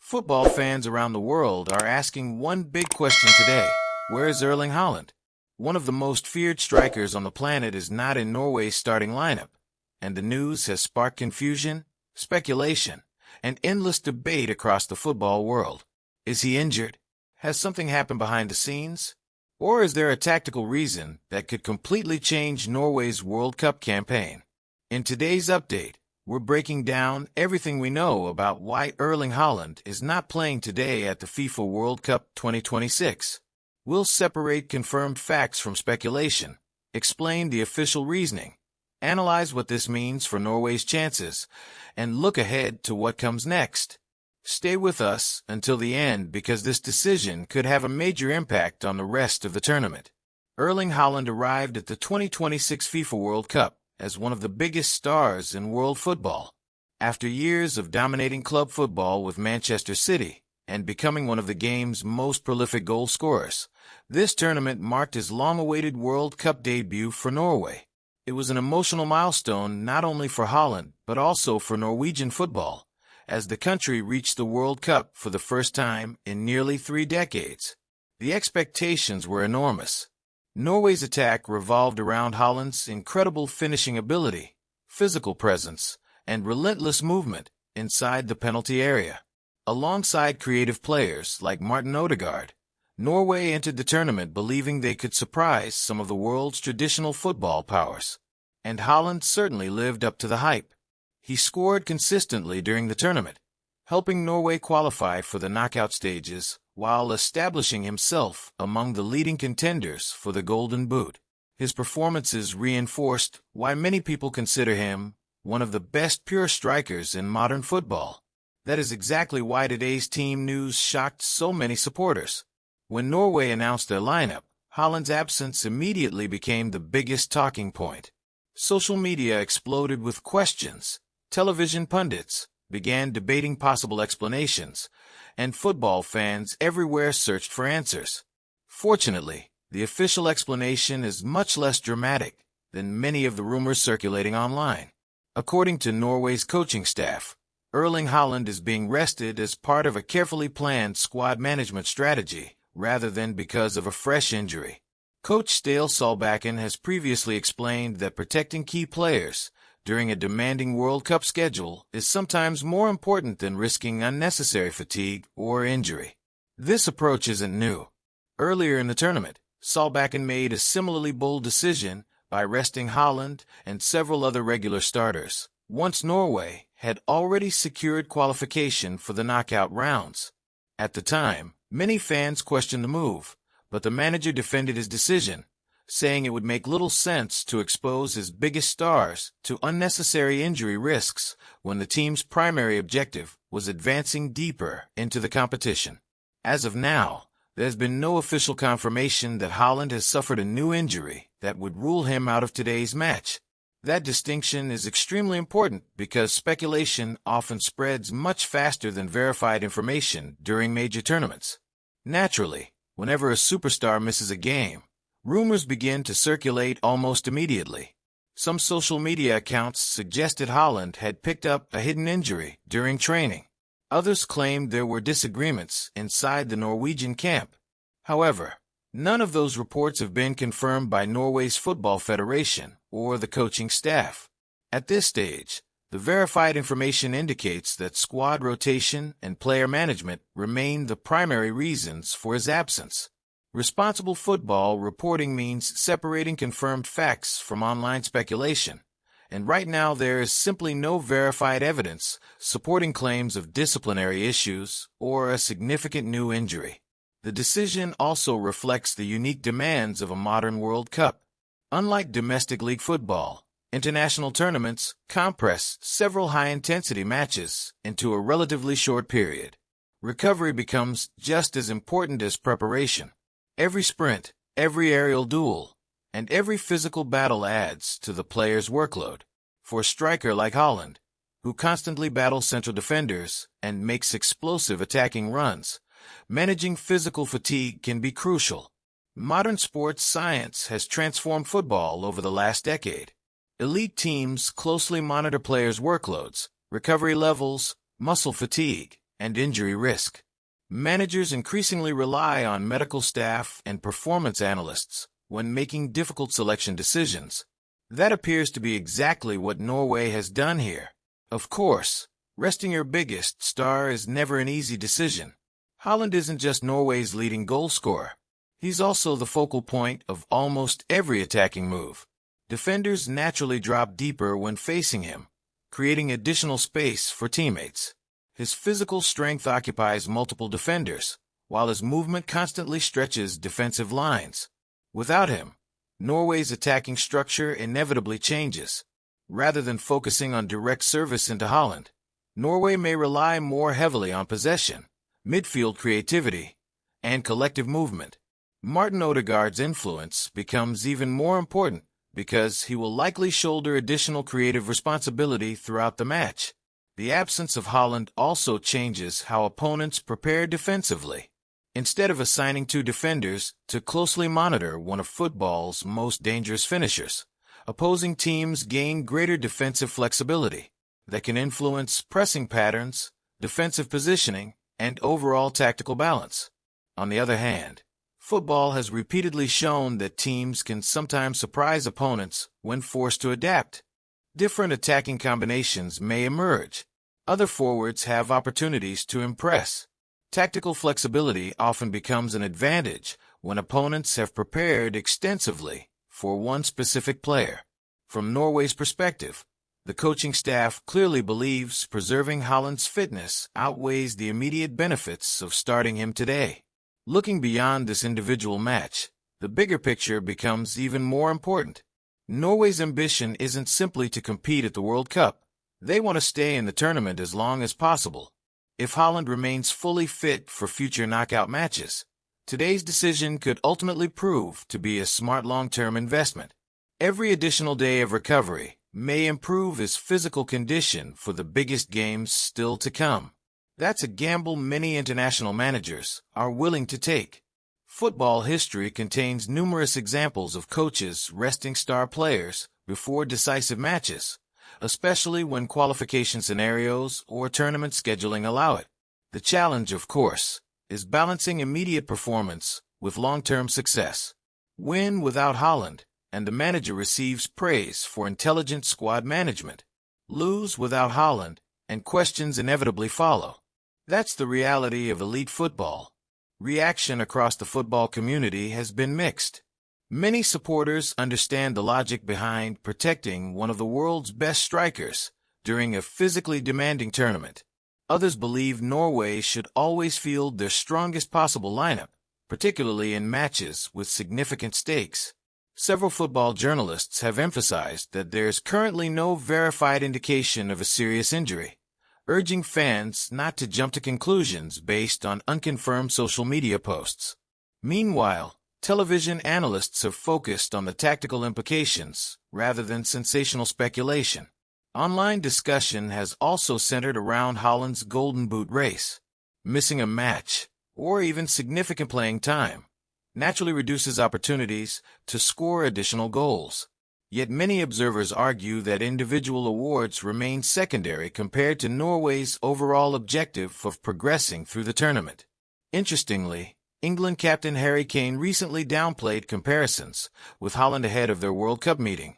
Football fans around the world are asking one big question today. Where is Erling Haaland? One of the most feared strikers on the planet is not in Norway's starting lineup, and the news has sparked confusion, speculation, and endless debate across the football world. Is he injured? Has something happened behind the scenes? Or is there a tactical reason that could completely change Norway's World Cup campaign? In today's update, we're breaking down everything we know about why Erling Haaland is not playing today at the FIFA World Cup 2026. We'll separate confirmed facts from speculation, explain the official reasoning, analyze what this means for Norway's chances, and look ahead to what comes next. Stay with us until the end because this decision could have a major impact on the rest of the tournament. Erling Haaland arrived at the 2026 FIFA World Cup as one of the biggest stars in world football. After years of dominating club football with Manchester City and becoming one of the game's most prolific goal scorers, this tournament marked his long-awaited World Cup debut for Norway. It was an emotional milestone not only for Haaland but also for Norwegian football, as the country reached the World Cup for the first time in nearly 3 decades. The expectations were enormous. Norway's attack revolved around Haaland's incredible finishing ability, physical presence, and relentless movement inside the penalty area. Alongside creative players like Martin Odegaard, Norway entered the tournament believing they could surprise some of the world's traditional football powers. And Haaland certainly lived up to the hype. He scored consistently during the tournament, helping Norway qualify for the knockout stages while establishing himself among the leading contenders for the Golden Boot. His performances reinforced why many people consider him one of the best pure strikers in modern football. That is exactly why today's team news shocked so many supporters. When Norway announced their lineup, Haaland's absence immediately became the biggest talking point. Social media exploded with questions. Television pundits began debating possible explanations, and football fans everywhere searched for answers. Fortunately, the official explanation is much less dramatic than many of the rumors circulating online. According to Norway's coaching staff, Erling Haaland is being rested as part of a carefully planned squad management strategy rather than because of a fresh injury. Coach Ståle Solbakken has previously explained that protecting key players during a demanding World Cup schedule is sometimes more important than risking unnecessary fatigue or injury. This approach isn't new. Earlier in the tournament, Solbakken made a similarly bold decision by resting Haaland and several other regular starters, once Norway had already secured qualification for the knockout rounds. At the time, many fans questioned the move, but the manager defended his decision, saying it would make little sense to expose his biggest stars to unnecessary injury risks when the team's primary objective was advancing deeper into the competition. As of now, there's been no official confirmation that Haaland has suffered a new injury that would rule him out of today's match. That distinction is extremely important because speculation often spreads much faster than verified information during major tournaments. Naturally, whenever a superstar misses a game, rumors begin to circulate almost immediately. Some social media accounts suggested Haaland had picked up a hidden injury during training. Others claimed there were disagreements inside the Norwegian camp. However, none of those reports have been confirmed by Norway's Football Federation or the coaching staff. At this stage, the verified information indicates that squad rotation and player management remain the primary reasons for his absence. Responsible football reporting means separating confirmed facts from online speculation, and right now there is simply no verified evidence supporting claims of disciplinary issues or a significant new injury. The decision also reflects the unique demands of a modern World Cup. Unlike domestic league football, international tournaments compress several high-intensity matches into a relatively short period. Recovery becomes just as important as preparation. Every sprint, every aerial duel, and every physical battle adds to the player's workload. For a striker like Haaland, who constantly battles central defenders and makes explosive attacking runs, managing physical fatigue can be crucial. Modern sports science has transformed football over the last decade. Elite teams closely monitor players' workloads, recovery levels, muscle fatigue, and injury risk. Managers increasingly rely on medical staff and performance analysts when making difficult selection decisions. That appears to be exactly what Norway has done here. Of course, resting your biggest star is never an easy decision. Haaland isn't just Norway's leading goal scorer. He's also the focal point of almost every attacking move. Defenders naturally drop deeper when facing him, creating additional space for teammates. His physical strength occupies multiple defenders, while his movement constantly stretches defensive lines. Without him, Norway's attacking structure inevitably changes. Rather than focusing on direct service into Haaland, Norway may rely more heavily on possession, midfield creativity, and collective movement. Martin Odegaard's influence becomes even more important because he will likely shoulder additional creative responsibility throughout the match. The absence of Haaland also changes how opponents prepare defensively. Instead of assigning two defenders to closely monitor one of football's most dangerous finishers, opposing teams gain greater defensive flexibility that can influence pressing patterns, defensive positioning, and overall tactical balance. On the other hand, football has repeatedly shown that teams can sometimes surprise opponents when forced to adapt. Different attacking combinations may emerge. Other forwards have opportunities to impress. Tactical flexibility often becomes an advantage when opponents have prepared extensively for one specific player. From Norway's perspective, the coaching staff clearly believes preserving Haaland's fitness outweighs the immediate benefits of starting him today. Looking beyond this individual match, the bigger picture becomes even more important. Norway's ambition isn't simply to compete at the World Cup. They want to stay in the tournament as long as possible. If Haaland remains fully fit for future knockout matches, today's decision could ultimately prove to be a smart long-term investment. Every additional day of recovery may improve his physical condition for the biggest games still to come. That's a gamble many international managers are willing to take. Football history contains numerous examples of coaches resting star players before decisive matches, especially when qualification scenarios or tournament scheduling allow it. The challenge, of course, is balancing immediate performance with long-term success. Win without Haaland, and the manager receives praise for intelligent squad management. Lose without Haaland, and questions inevitably follow. That's the reality of elite football. Reaction across the football community has been mixed. Many supporters understand the logic behind protecting one of the world's best strikers during a physically demanding tournament. Others believe Norway should always field their strongest possible lineup, particularly in matches with significant stakes. Several football journalists have emphasized that there's currently no verified indication of a serious injury, urging fans not to jump to conclusions based on unconfirmed social media posts. Meanwhile, television analysts have focused on the tactical implications rather than sensational speculation. Online discussion has also centered around Haaland's Golden Boot race. Missing a match, or even significant playing time, naturally reduces opportunities to score additional goals. Yet many observers argue that individual awards remain secondary compared to Norway's overall objective of progressing through the tournament. Interestingly, England captain Harry Kane recently downplayed comparisons with Haaland ahead of their World Cup meeting,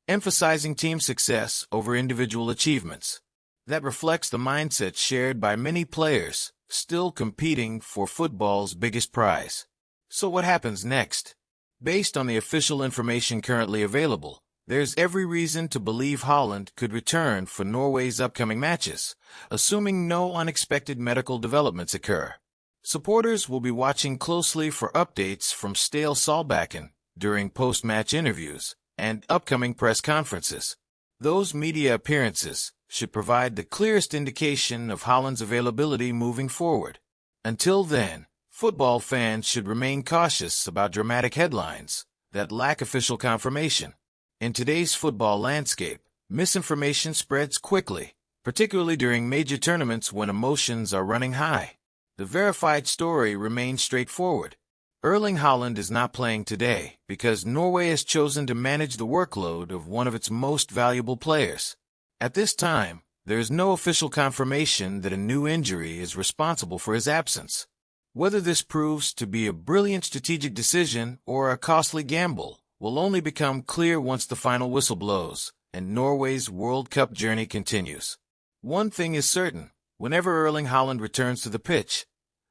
emphasizing team success over individual achievements. That reflects the mindset shared by many players still competing for football's biggest prize. So what happens next? Based on the official information currently available, there's every reason to believe Haaland could return for Norway's upcoming matches, assuming no unexpected medical developments occur. Supporters will be watching closely for updates from Ståle Solbakken during post-match interviews and upcoming press conferences. Those media appearances should provide the clearest indication of Haaland's availability moving forward. Until then, football fans should remain cautious about dramatic headlines that lack official confirmation. In today's football landscape, misinformation spreads quickly, particularly during major tournaments when emotions are running high. The verified story remains straightforward. Erling Haaland is not playing today because Norway has chosen to manage the workload of one of its most valuable players. At this time, There is no official confirmation that a new injury is responsible for his absence. Whether this proves to be a brilliant strategic decision or a costly gamble will only become clear once the final whistle blows and Norway's World Cup journey continues. One thing is certain, whenever Erling Haaland returns to the pitch,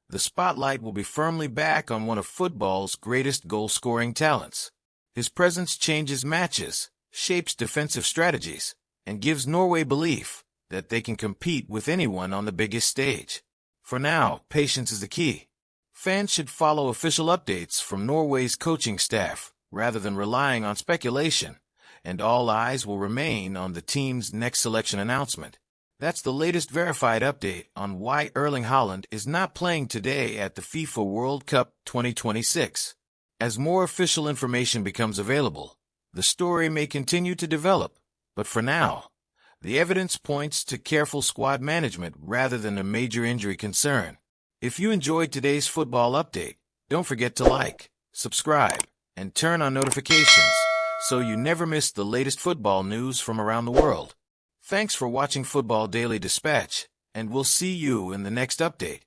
the spotlight will be firmly back on one of football's greatest goal-scoring talents. His presence changes matches, shapes defensive strategies, and gives Norway belief that they can compete with anyone on the biggest stage. For now, patience is the key. Fans should follow official updates from Norway's coaching staff rather than relying on speculation, and all eyes will remain on the team's next selection announcement. That's the latest verified update on why Erling Haaland is not playing today at the FIFA World Cup 2026. As more official information becomes available, the story may continue to develop, but for now, the evidence points to careful squad management rather than a major injury concern. If you enjoyed today's football update, don't forget to like, subscribe, and turn on notifications so you never miss the latest football news from around the world. Thanks for watching Football Daily Dispatch, and we'll see you in the next update.